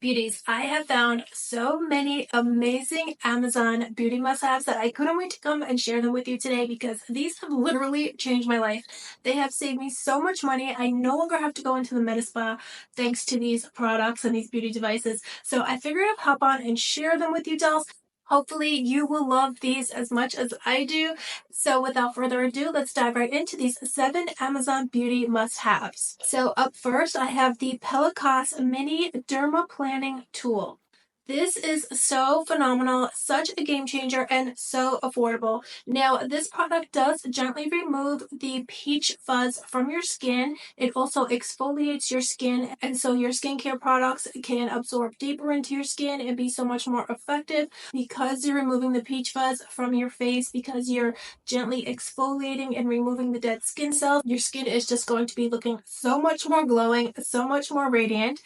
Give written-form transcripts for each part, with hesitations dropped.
Beauties, I have found so many amazing Amazon beauty must-haves that I couldn't wait to come and share them with you today because these have literally changed my life. They have saved me so much money. I no longer have to go into the med spa thanks to these products and these beauty devices. So I figured I'd hop on and share them with you, dolls. Hopefully you will love these as much as I do. So without further ado, let's dive right into these 7 Amazon beauty must-haves. So up first, I have the Pellicos Mini Dermaplaning Tool. This is so phenomenal, such a game changer, and so affordable. Now, this product does gently remove the peach fuzz from your skin. It also exfoliates your skin, and so your skincare products can absorb deeper into your skin and be so much more effective because you're removing the peach fuzz from your face, because you're gently exfoliating and removing the dead skin cells. Your skin is just going to be looking so much more glowing, so much more radiant.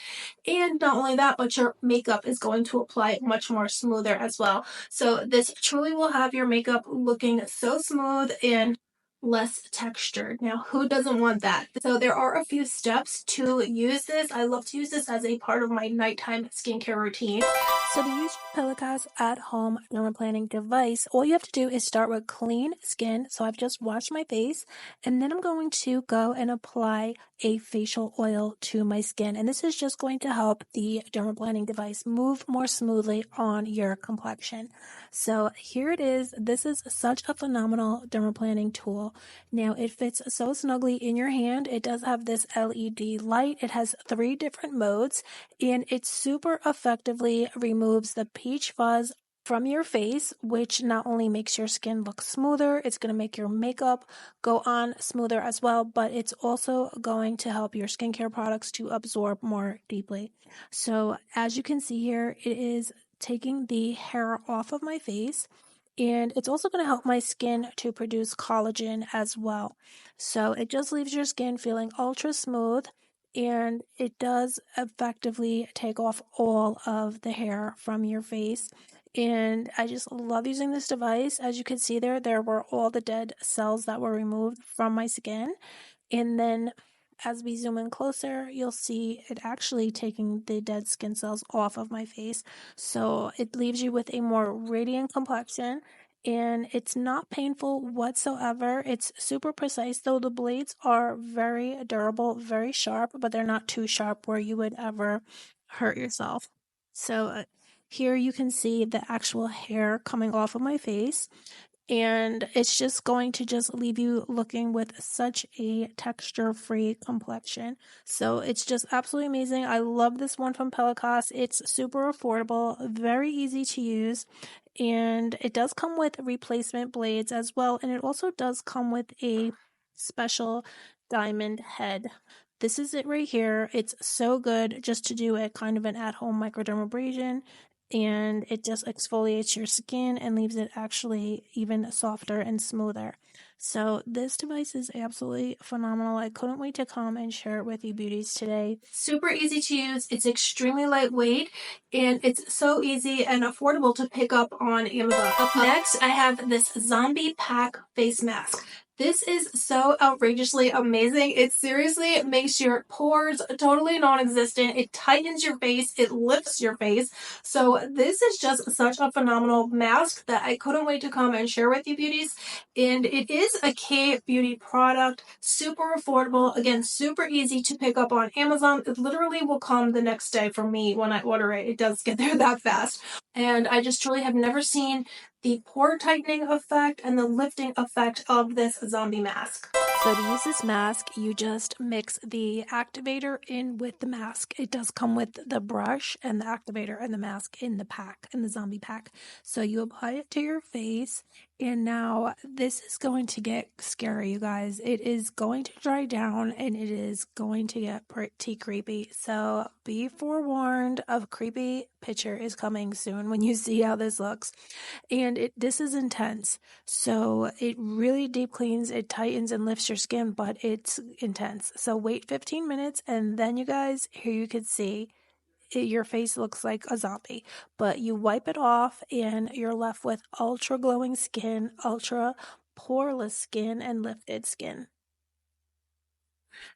And not only that, but your makeup is going to apply much more smoother as well. So this truly will have your makeup looking so smooth and less textured. Now, who doesn't want that? So there are a few steps to use this. I love to use this as a part of my nighttime skincare routine. So to use your Pellicos at-home dermaplaning device, all you have to do is start with clean skin. So I've just washed my face, and then I'm going to go and apply a facial oil to my skin. And this is just going to help the dermaplaning device move more smoothly on your complexion. So here it is. This is such a phenomenal dermaplaning tool. Now it fits so snugly in your hand. It does have this LED light. It has 3 different modes, and it super effectively removes the peach fuzz from your face, which not only makes your skin look smoother, it's going to make your makeup go on smoother as well, but it's also going to help your skincare products to absorb more deeply. So as you can see here, it is taking the hair off of my face, and it's also going to help my skin to produce collagen as well. So it just leaves your skin feeling ultra smooth, and it does effectively take off all of the hair from your face. And I just love using this device. As you can see there were all the dead cells that were removed from my skin. And then as we zoom in closer, you'll see it actually taking the dead skin cells off of my face. So it leaves you with a more radiant complexion, and it's not painful whatsoever. It's super precise, though the blades are very durable, very sharp, but they're not too sharp where you would ever hurt yourself. So here you can see the actual hair coming off of my face, and it's just going to just leave you looking with such a texture-free complexion. So it's just absolutely amazing. I love this one from Pellicos. It's super affordable, very easy to use, and it does come with replacement blades as well, and it also does come with a special diamond head. This is it right here. It's so good just to do a kind of an at-home microdermabrasion, and it just exfoliates your skin and leaves it actually even softer and smoother. So this device is absolutely phenomenal. I couldn't wait to come and share it with you beauties today. Super easy to use. It's extremely lightweight, and it's so easy and affordable to pick up on Amazon. Up next, I have this Zombie Pack face mask. This is so outrageously amazing. It seriously makes your pores totally non-existent. It tightens your face. It lifts your face. So this is just such a phenomenal mask that I couldn't wait to come and share with you beauties. And it is a K-beauty product, super affordable, again, super easy to pick up on Amazon. It literally will come the next day for me when I order it. It does get there that fast. And I just truly have never seen the pore tightening effect and the lifting effect of this zombie mask. So to use this mask, you just mix the activator in with the mask. It does come with the brush and the activator and the mask in the pack, in the zombie pack. So you apply it to your face, and now this is going to get scary, you guys. It is going to dry down, and it is going to get pretty creepy. So be forewarned, a creepy picture is coming soon when you see how this looks. And this is intense. So it really deep cleans, it tightens and lifts your skin, but it's intense. So wait 15 minutes, and then you guys, here you can see your face looks like a zombie, but you wipe it off and you're left with ultra glowing skin, ultra poreless skin, and lifted skin.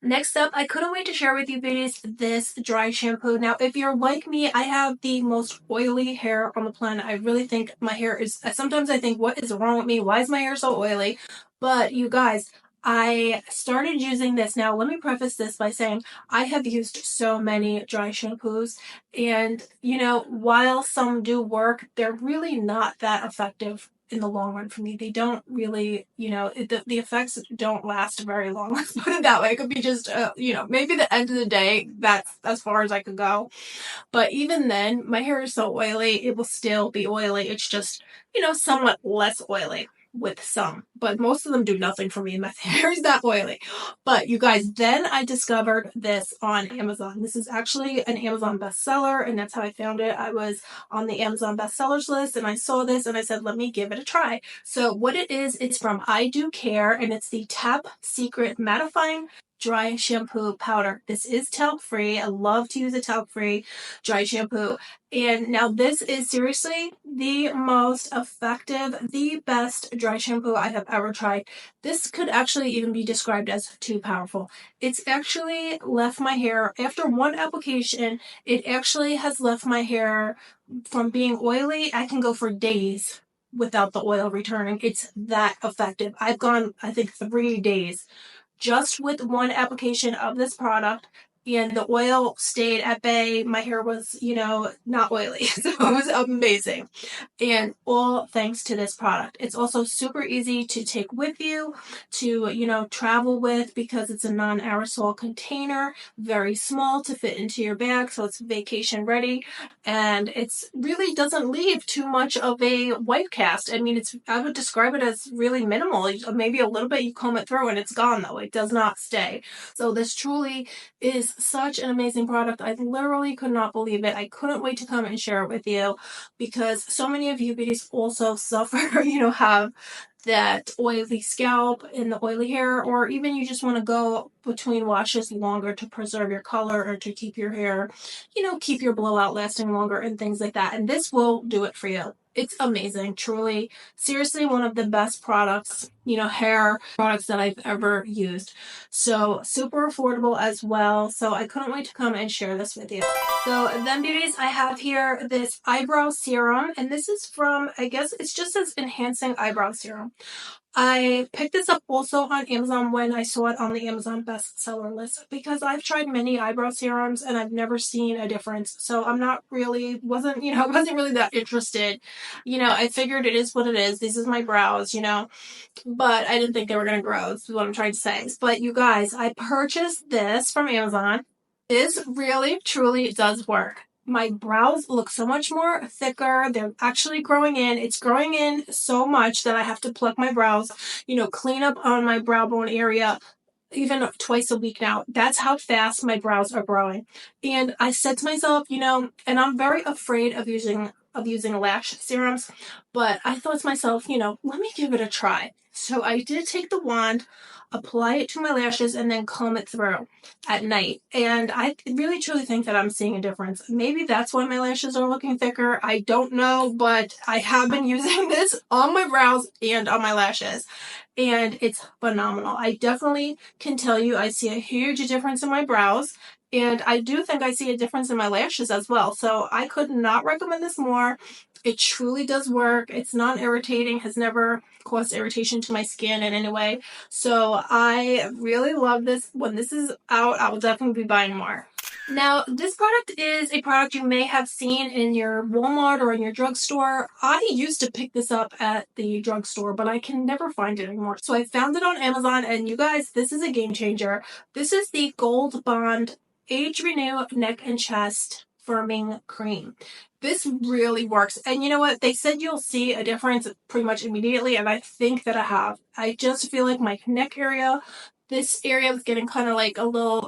Next up, I couldn't wait to share with you beauties this dry shampoo. Now, if you're like me, I have the most oily hair on the planet. I really think my hair is, sometimes I think, what is wrong with me? Why is my hair so oily? But you guys, I started using this. Now, let me preface this by saying I have used so many dry shampoos, and while some do work, they're really not that effective in the long run for me. They don't really, the effects don't last very long. Let's put it that way. It could be just, maybe the end of the day. That's as far as I could go. But even then, my hair is so oily, it will still be oily. It's just, somewhat less oily with some, but most of them do nothing for me. My hair is that oily. But you guys, then I discovered this on Amazon. This is actually an Amazon bestseller, and that's how I found it. I was on the Amazon bestsellers list and I saw this and I said, let me give it a try. So what it is, it's from I Do Care, and it's the Tap Secret Mattifying Dry Shampoo Powder. This is talc free. I love to use a talc free dry shampoo. And now this is seriously the most effective, the best dry shampoo I have ever tried. This could actually even be described as too powerful. It's actually left my hair, after one application, it actually has left my hair from being oily. I can go for days without the oil returning. It's that effective. I've gone, I think, 3 days just with one application of this product, and the oil stayed at bay. My hair was, not oily. So it was amazing. And all thanks to this product. It's also super easy to take with you, to, travel with, because it's a non-aerosol container, very small to fit into your bag. So it's vacation ready. And it's really doesn't leave too much of a white cast. I mean, I would describe it as really minimal. Maybe a little bit, you comb it through and it's gone though. It does not stay. So this truly is such an amazing product. I literally could not believe it. I couldn't wait to come and share it with you, because so many of you beauties also suffer, have that oily scalp and the oily hair, or even you just want to go between washes longer to preserve your color or to keep your hair, keep your blowout lasting longer and things like that. And this will do it for you. It's amazing, truly, seriously, one of the best products, hair products that I've ever used. So super affordable as well. So I couldn't wait to come and share this with you. So then beauties, I have here this eyebrow serum, and this is from, I guess it's just as enhancing eyebrow serum. I picked this up also on Amazon when I saw it on the Amazon bestseller list, because I've tried many eyebrow serums and I've never seen a difference. So I'm not really, wasn't really that interested. I figured it is what it is. This is my brows, but I didn't think they were going to grow. This is what I'm trying to say. But you guys, I purchased this from Amazon. This really, truly does work. My brows look so much more thicker. They're actually growing in. It's growing in so much that I have to pluck my brows, clean up on my brow bone area even twice a week now. That's how fast my brows are growing. And I said to myself, and I'm very afraid of using lash serums, but I thought to myself, let me give it a try. So I did take the wand, apply it to my lashes, and then comb it through at night. And I really truly think that I'm seeing a difference. Maybe that's why my lashes are looking thicker. I don't know, but I have been using this on my brows and on my lashes, and it's phenomenal. I definitely can tell you I see a huge difference in my brows, and I do think I see a difference in my lashes as well. So I could not recommend this more. It truly does work. It's non-irritating, has never caused irritation to my skin in any way. So I really love this. When this is out, I will definitely be buying more. Now, this product is a product you may have seen in your Walmart or in your drugstore. I used to pick this up at the drugstore, but I can never find it anymore. So I found it on Amazon, and you guys, this is a game changer. This is the Gold Bond Age Renew Neck and Chest Firming Cream. This really works. And you know what? They said you'll see a difference pretty much immediately, and I think that I have. I just feel like my neck area, this area was getting kind of like a little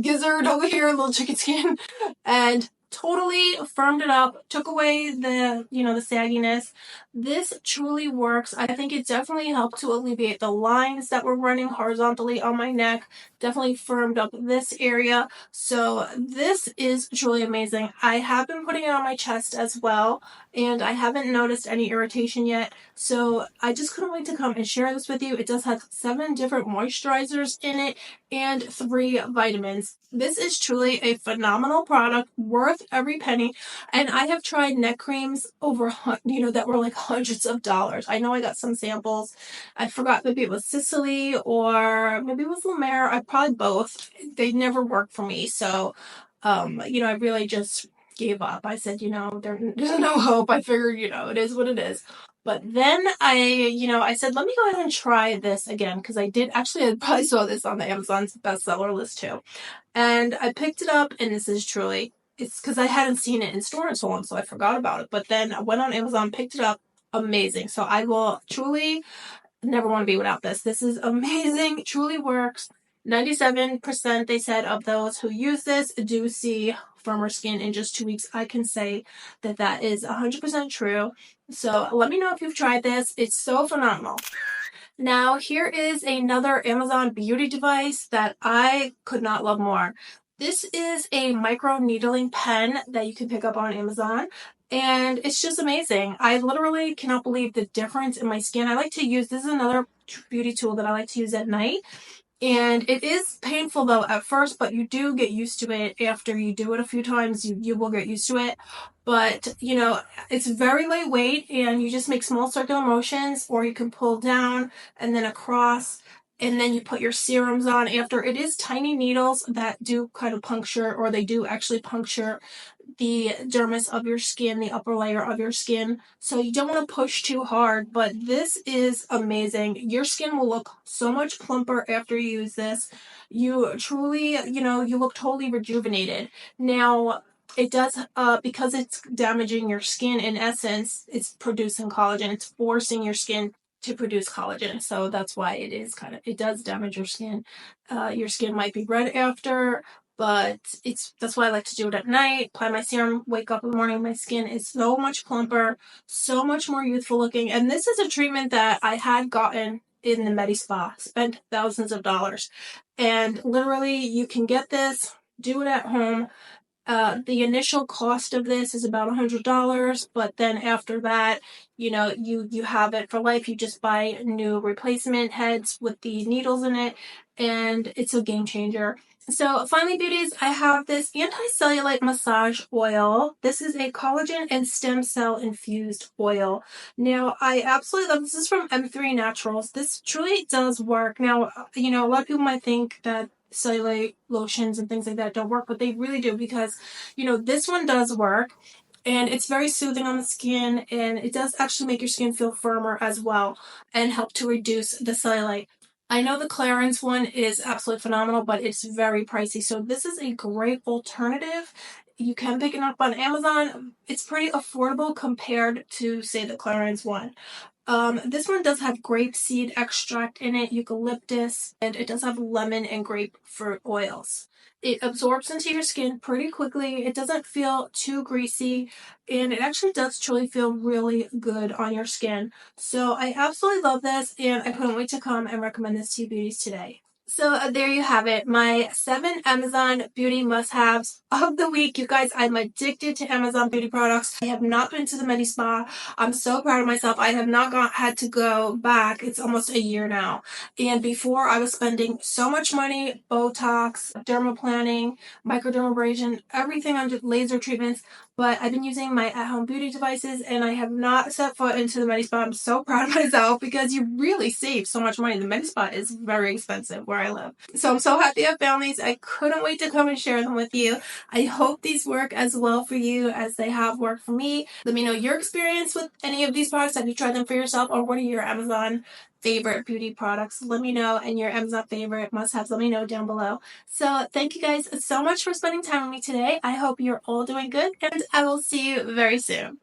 gizzard over here, a little chicken skin. And totally firmed it up, took away the, the sagginess. This truly works. I think it definitely helped to alleviate the lines that were running horizontally on my neck. Definitely firmed up this area. So this is truly amazing. I have been putting it on my chest as well, and I haven't noticed any irritation yet. So I just couldn't wait to come and share this with you. It does have 7 different moisturizers in it and 3 vitamins. This is truly a phenomenal product, worth every penny. And I have tried neck creams over, that were like hundreds of dollars. I know I got some samples. I forgot, maybe it was Sicily or maybe it was La Mer. I probably both. They never worked for me. So, I really just gave up. I said, there's no hope. I figured, it is what it is. But then I said, let me go ahead and try this again, because I probably saw this on the Amazon's bestseller list too. And I picked it up, and this is truly, it's because I hadn't seen it in store and so long, so I forgot about it. But then I went on Amazon, picked it up, amazing. So I will truly never want to be without this. This is amazing, truly works. 97% they said of those who use this do see firmer skin in just 2 weeks. I can say that that is 100% true. So let me know if you've tried this. It's so phenomenal. Now, here is another Amazon beauty device that I could not love more. This is a microneedling pen that you can pick up on Amazon, and it's just amazing. I literally cannot believe the difference in my skin. This is another beauty tool that I like to use at night. And it is painful though at first, but you do get used to it after you do it a few times. You will get used to it. But, it's very lightweight, and you just make small circular motions, or you can pull down and then across, and then you put your serums on after. It is tiny needles that do kind of puncture, or they do actually puncture the dermis of your skin, the upper layer of your skin. So you don't want to push too hard, but this is amazing. Your skin will look so much plumper after you use this. You truly, you look totally rejuvenated. Now, it does, because it's damaging your skin, in essence, it's producing collagen. It's forcing your skin to produce collagen. So that's why it does damage your skin. Your skin might be red after, but that's why I like to do it at night. Apply my serum, wake up in the morning, my skin is so much plumper, so much more youthful looking. And this is a treatment that I had gotten in the Medi Spa, spent thousands of dollars. And literally, you can get this, do it at home. The initial cost of this is about $100, but then after that, you have it for life. You just buy new replacement heads with the needles in it, and it's a game changer. So finally, beauties, I have this anti-cellulite massage oil. This is a collagen and stem cell infused oil. Now, I absolutely love this. This is from M3 Naturals. This truly does work. Now, a lot of people might think that cellulite lotions and things like that don't work, but they really do, because this one does work, and it's very soothing on the skin, and it does actually make your skin feel firmer as well and help to reduce the cellulite. I know the Clarins one is absolutely phenomenal, but it's very pricey, so this is a great alternative. You can pick it up on Amazon. It's pretty affordable compared to, say, the Clarins one. This one does have grapeseed extract in it, eucalyptus, and it does have lemon and grapefruit oils. It absorbs into your skin pretty quickly. It doesn't feel too greasy, and it actually does truly feel really good on your skin. So I absolutely love this, and I couldn't wait to come and recommend this to you beauties today. So there you have it, my 7 Amazon beauty must-haves of the week. You guys, I'm addicted to Amazon beauty products. I have not been to the Medi Spa. I'm so proud of myself. I have not had to go back. It's almost a year now. And before, I was spending so much money, Botox, dermaplaning, microdermabrasion, everything under laser treatments. But I've been using my at-home beauty devices, and I have not set foot into the Medi Spa. I'm so proud of myself, because you really save so much money. The Medi Spa is very expensive where I live. So I'm so happy I found these. I couldn't wait to come and share them with you. I hope these work as well for you as they have worked for me. Let me know your experience with any of these products. Have you tried them for yourself, or what are your Amazon favorite beauty products? Let me know, and your Amazon favorite must-haves, let me know down below. So thank you guys so much for spending time with me today. I hope you're all doing good, and I will see you very soon.